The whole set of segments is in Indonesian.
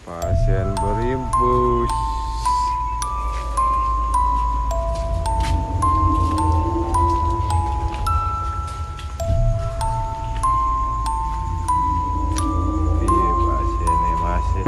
Pasien berimbus. Piye pasiennya masih.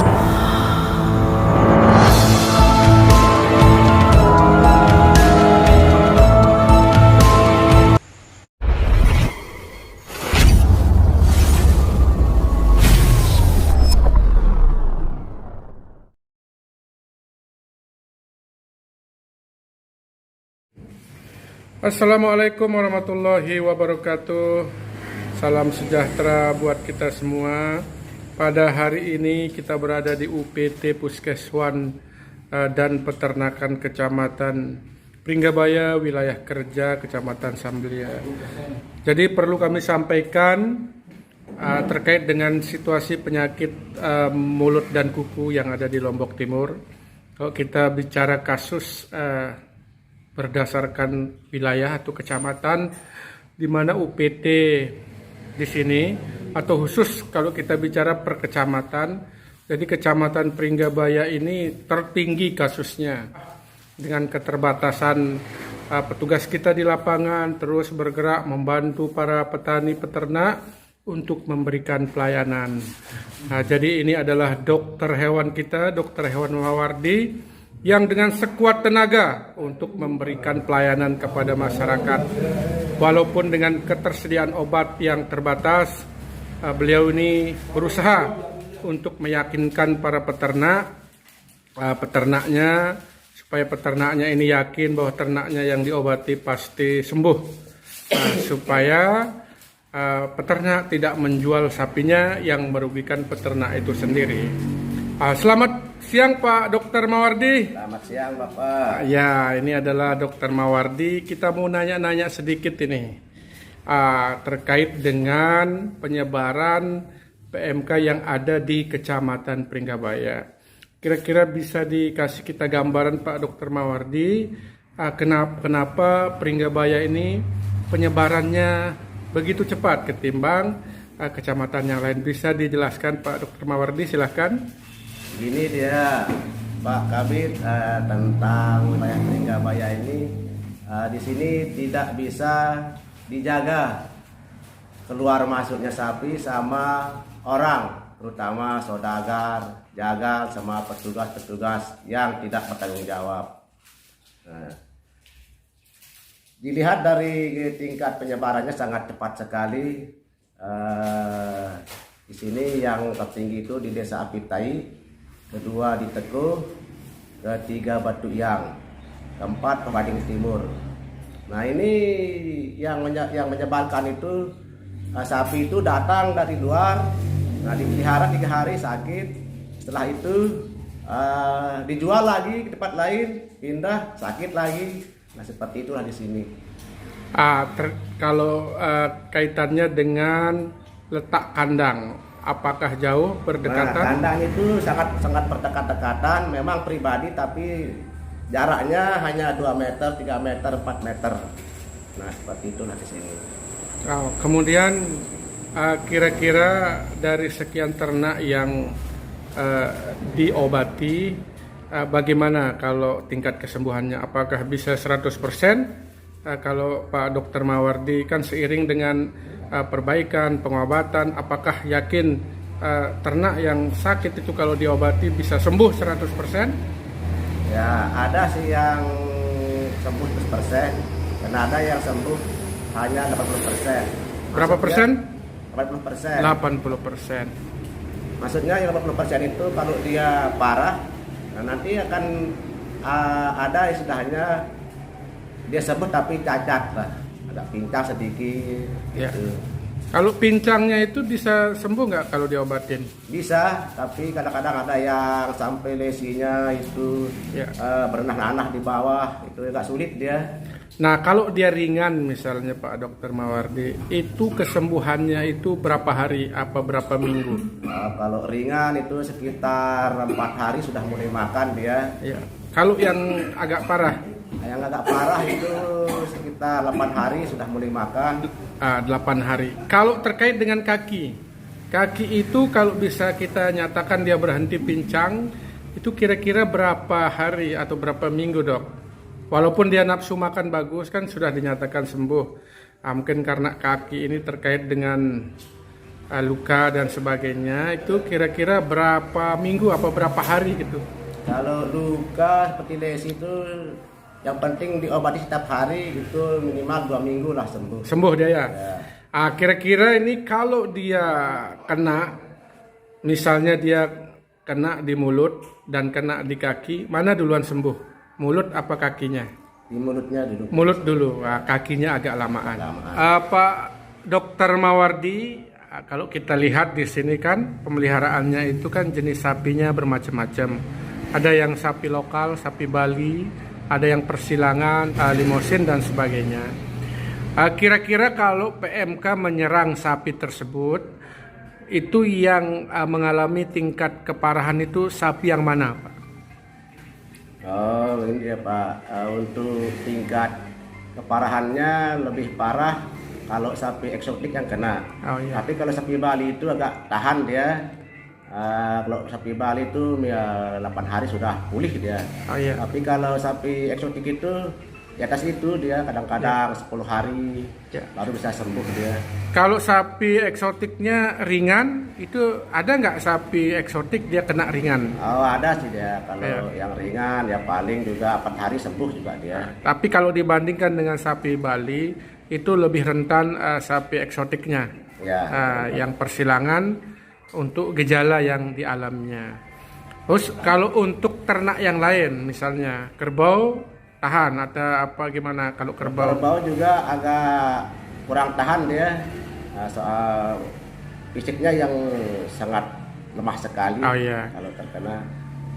Assalamualaikum warahmatullahi wabarakatuh. Salam sejahtera buat kita semua. Pada hari ini kita berada di UPT Puskeswan dan Peternakan Kecamatan Pringgabaya, wilayah kerja Kecamatan Sambelia. Jadi perlu kami sampaikan terkait dengan situasi penyakit mulut dan kuku yang ada di Lombok Timur. Kalau kita bicara kasus berdasarkan wilayah atau kecamatan, di mana UPT di sini, atau khusus kalau kita bicara per kecamatan, jadi kecamatan Pringgabaya ini tertinggi kasusnya. Dengan keterbatasan petugas kita di lapangan terus bergerak membantu para petani peternak untuk memberikan pelayanan. Nah, jadi ini adalah dokter hewan kita, dokter hewan Mawardi, yang dengan sekuat tenaga untuk memberikan pelayanan kepada masyarakat. Walaupun dengan ketersediaan obat yang terbatas, beliau ini berusaha untuk meyakinkan para peternaknya, supaya peternaknya ini yakin bahwa ternaknya yang diobati pasti sembuh, supaya peternak tidak menjual sapinya yang merugikan peternak itu sendiri. Selamat siang Pak Dokter Mawardi. Selamat siang Bapak. Ya, ini adalah Dokter Mawardi. Kita mau nanya-nanya sedikit ini terkait dengan penyebaran PMK yang ada di Kecamatan Pringgabaya. Kira-kira bisa dikasih kita gambaran Pak Dokter Mawardi, kenapa Pringgabaya ini penyebarannya begitu cepat ketimbang kecamatan yang lain? Bisa dijelaskan Pak Dokter Mawardi, silahkan. Gini dia Pak Kabit, tentang wilayah Pringgabaya ini, di sini tidak bisa dijaga keluar masuknya sapi sama orang, terutama saudagar, jagal sama petugas-petugas yang tidak bertanggung jawab. Nah, dilihat dari tingkat penyebarannya sangat cepat sekali. Di sini yang tertinggi itu di Desa Apitai, kedua di Teko, ketiga Batu Yang, keempat Pembading Timur. Nah ini yang menyebalkan itu, sapi itu datang dari luar, nah dipelihara 3 hari sakit, setelah itu dijual lagi ke tempat lain, pindah sakit lagi. Nah seperti itulah di sini. Kalau kaitannya dengan letak kandang, apakah jauh berdekatan? Nah, kandang itu sangat berdekat-dekatan, memang pribadi, tapi jaraknya hanya 2 meter, 3 meter, 4 meter. Nah seperti itulah di sini. Kemudian kira-kira dari sekian ternak yang diobati, bagaimana kalau tingkat kesembuhannya? Apakah bisa 100%? Kalau Pak Dokter Mawardi kan seiring dengan perbaikan, pengobatan, apakah yakin ternak yang sakit itu kalau diobati bisa sembuh 100%? Ya, ada sih yang sembuh 100%, dan ada yang sembuh hanya 80%. Berapa persen? 80%. 80%. Maksudnya yang 80% itu kalau dia parah, nah nanti akan ada istilahnya dia sembuh tapi cacat lah, ada pincang sedikit. Ya. Gitu. Kalau pincangnya itu bisa sembuh nggak kalau diobatin? Bisa, tapi kadang-kadang ada yang sampai lesinya itu berenah-nanah di bawah, itu agak sulit dia. Nah, kalau dia ringan misalnya Pak Dokter Mawardi, itu kesembuhannya itu berapa hari, apa berapa minggu? Kalau ringan itu sekitar 4 hari sudah mulai makan dia. Ya. Kalau yang agak parah? Yang agak parah itu sekitar 8 hari sudah mulai makan. 8 hari. Kalau terkait dengan kaki Kaki itu kalau bisa kita nyatakan dia berhenti pincang, itu kira-kira berapa hari atau berapa minggu, Dok? Walaupun dia nafsu makan bagus kan sudah dinyatakan sembuh. Mungkin karena kaki ini terkait dengan luka dan sebagainya, itu kira-kira berapa minggu apa berapa hari gitu? Kalau luka seperti lesi itu yang penting diobati setiap hari itu minimal 2 minggu lah sembuh. Sembuh dia ya? Ya. Kira-kira ini kalau dia kena, misalnya dia kena di mulut dan kena di kaki, mana duluan sembuh? Mulut apa kakinya? Di mulutnya dulu. Mulut dulu, kakinya agak lamaan. Pak Dokter Mawardi, kalau kita lihat di sini kan pemeliharaannya itu kan jenis sapinya bermacam-macam. Ada yang sapi lokal, sapi Bali, ada yang persilangan, limosin dan sebagainya. Kira-kira kalau PMK menyerang sapi tersebut, itu yang mengalami tingkat keparahan itu sapi yang mana, Pak? Oh ini ya Pak, untuk tingkat keparahannya lebih parah kalau sapi eksotik yang kena. Oh, iya. Tapi kalau sapi Bali itu agak tahan dia. Kalau sapi Bali itu ya 8 hari sudah pulih dia. Oh, iya. Tapi kalau sapi eksotik itu di atas itu dia kadang-kadang 10 hari baru bisa sembuh dia. Kalau sapi eksotiknya ringan, itu ada nggak sapi eksotik dia kena ringan? Oh ada sih dia. Kalau yang ringan ya paling juga 4 hari sembuh juga dia. Tapi kalau dibandingkan dengan sapi Bali, itu lebih rentan sapi eksotiknya. Ya. Yang persilangan untuk gejala yang dialaminya. Terus kalau untuk ternak yang lain, misalnya kerbau, tahan atau apa gimana kalau kerbau? Kerbau juga agak kurang tahan dia, soal fisiknya yang sangat lemah sekali. Oh, iya. Kalau terkena.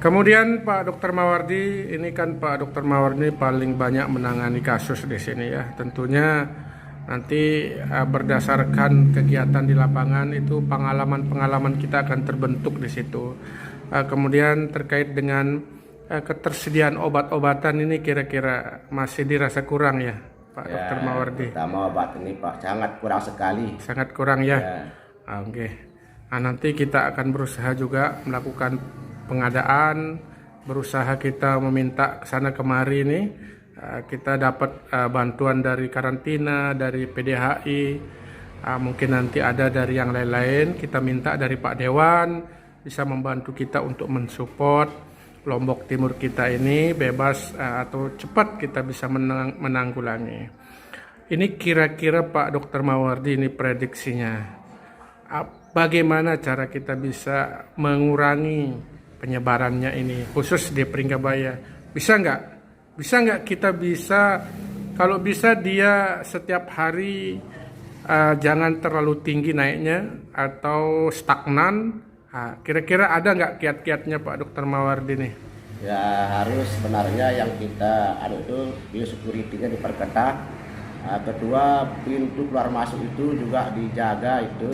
Kemudian Pak Dokter Mawardi, ini kan Pak Dokter Mawardi paling banyak menangani kasus di sini ya. Tentunya nanti berdasarkan kegiatan di lapangan itu pengalaman-pengalaman kita akan terbentuk di situ. Kemudian terkait dengan ketersediaan obat-obatan ini kira-kira masih dirasa kurang ya Pak Dokter Mawardi? Terutama obat ini Pak sangat kurang sekali. Sangat kurang ya. Ya. Oke. Nah, nanti kita akan berusaha juga melakukan pengadaan, berusaha kita meminta ke sana kemari nih. Kita dapat bantuan dari karantina, dari PDHI, mungkin nanti ada dari yang lain-lain. Kita minta dari Pak Dewan bisa membantu kita untuk mensupport Lombok Timur kita ini bebas atau cepat kita bisa menanggulangi. Ini kira-kira Pak Dokter Mawardi ini prediksinya. Bagaimana cara kita bisa mengurangi penyebarannya ini khusus di Pringgabaya? Bisa nggak? Bisa nggak kita bisa, kalau bisa dia setiap hari jangan terlalu tinggi naiknya atau stagnan. Kira-kira ada nggak kiat-kiatnya Pak Dokter Mawardi nih? Ya harus sebenarnya yang kita itu biosecurity-nya diperketat. Kedua pintu keluar masuk itu juga dijaga itu.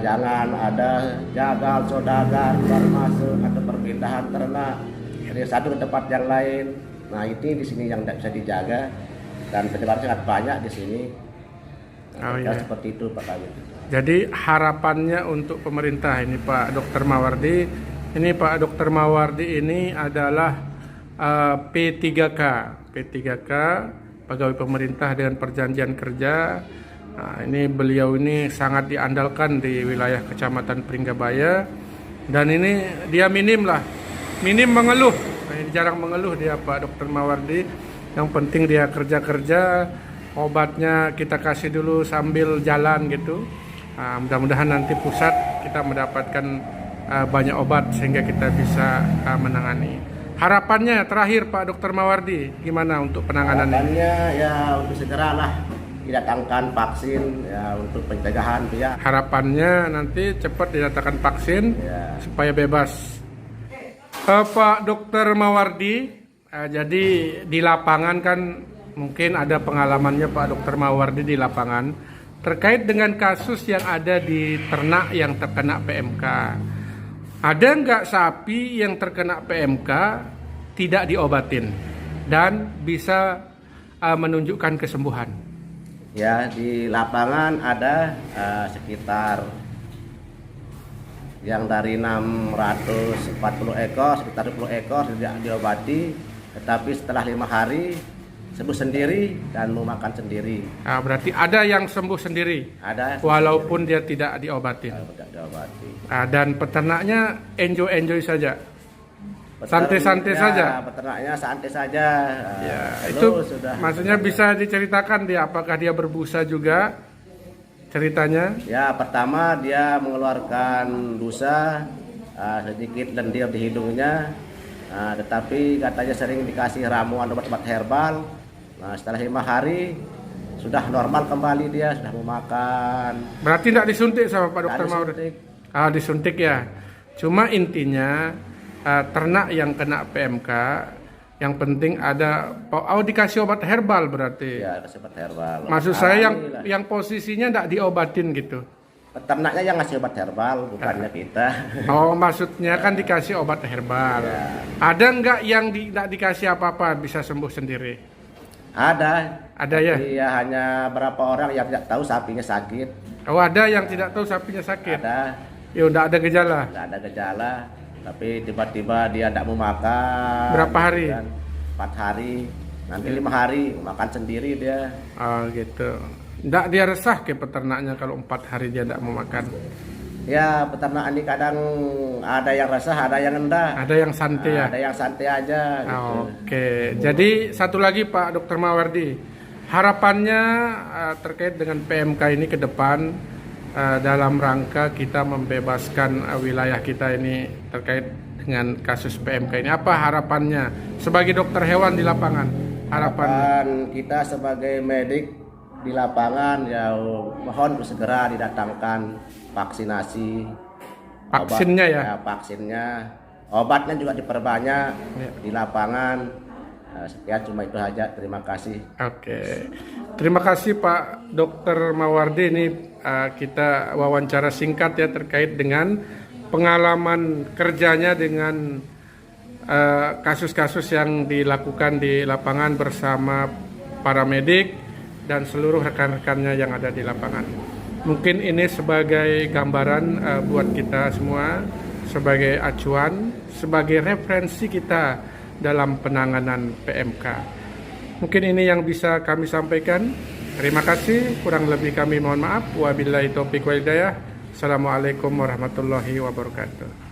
Jangan ada jagal saudagar keluar masuk atau perpindahan ternak dari satu ke tempat yang lain. Nah ini di sini yang tidak bisa dijaga dan penyebaran sangat banyak di sini. Seperti itu Pak Kawit. Jadi harapannya untuk pemerintah ini Pak Dokter Mawardi, ini Pak Dokter Mawardi ini adalah P3K, pegawai pemerintah dengan perjanjian kerja. Nah, ini beliau ini sangat diandalkan di wilayah Kecamatan Pringgabaya dan ini dia minim mengeluh. Jarang mengeluh dia Pak Dokter Mawardi. Yang penting dia kerja, obatnya kita kasih dulu sambil jalan gitu. Mudah-mudahan nanti pusat kita mendapatkan banyak obat sehingga kita bisa menangani. Harapannya terakhir Pak Dokter Mawardi, gimana untuk penanganannya? Harapannya ya untuk segeralah didatangkan vaksin ya untuk pencegahan ya. Harapannya nanti cepat didatangkan vaksin supaya bebas. Pak Dokter Mawardi, jadi di lapangan kan mungkin ada pengalamannya Pak Dokter Mawardi di lapangan terkait dengan kasus yang ada di ternak yang terkena PMK. Ada nggak sapi yang terkena PMK tidak diobatin dan bisa menunjukkan kesembuhan? Ya di lapangan ada sekitar yang dari 640 ekor, sekitar 20 ekor tidak diobati, tetapi setelah 5 hari sembuh sendiri dan mau makan sendiri. Ah, berarti ada yang sembuh sendiri, Ada walaupun dia tidak diobatin. tidak diobati. Ah, dan peternaknya enjoy saja, santai-santai saja. Peternaknya santai saja. Ya, Lalu itu sudah. maksudnya bisa diceritakan dia apakah dia berbusa juga ceritanya? Ya, pertama dia mengeluarkan busa sedikit lendir di hidungnya, tetapi katanya sering dikasih ramuan obat-obat herbal. Nah, setelah 5 hari sudah normal kembali, dia sudah mau makan. Berarti tidak disuntik sama Pak Dokter Nggak Maur? disuntik. Ah, disuntik ya. Cuma intinya ternak yang kena PMK, yang penting ada, dikasih obat herbal berarti. Ya, kasih obat herbal. Maksud saya Alhamdulillah. yang posisinya tidak diobatin gitu. Peternaknya yang ngasih obat herbal, bukannya kita. Oh, maksudnya kan dikasih obat herbal. Ya. Ada nggak yang tidak dikasih apa-apa bisa sembuh sendiri? Ada ya? Iya, hanya berapa orang yang tidak tahu sapinya sakit. Oh, ada yang tidak tahu sapinya sakit. Ada, Ya udah ada gejala. tidak ada gejala, tapi tiba-tiba dia tidak mau makan. Berapa hari? Kan. 4 hari, nanti 5 hari makan sendiri dia. Oh, gitu. Nggak dia resah ke peternaknya kalau 4 hari dia tidak mau makan. Ya, peternak ini kadang ada yang resah, ada yang enggak. Ada yang santai ya. Ada yang santai aja. Gitu. Oke, jadi satu lagi Pak Dr. Mawardi, harapannya terkait dengan PMK ini ke depan dalam rangka kita membebaskan wilayah kita ini terkait dengan kasus PMK ini. Apa harapannya sebagai dokter hewan di lapangan? Harapannya? Harapan kita sebagai medik di lapangan ya mohon segera didatangkan vaksinasi. Vaksinnya ya? Vaksinnya, obatnya juga diperbanyak Ya. di lapangan. Sekian cuma itu aja. Terima kasih. Oke, terima kasih Pak Dr. Mawardi. Ini kita wawancara singkat ya terkait dengan pengalaman kerjanya dengan kasus-kasus yang dilakukan di lapangan bersama para medik dan seluruh rekan-rekannya yang ada di lapangan. Mungkin ini sebagai gambaran buat kita semua, sebagai acuan, sebagai referensi kita dalam penanganan PMK. Mungkin ini yang bisa kami sampaikan. Terima kasih, kurang lebih kami mohon maaf. Wabillahi taufiq wal hidayah. Assalamualaikum warahmatullahi wabarakatuh.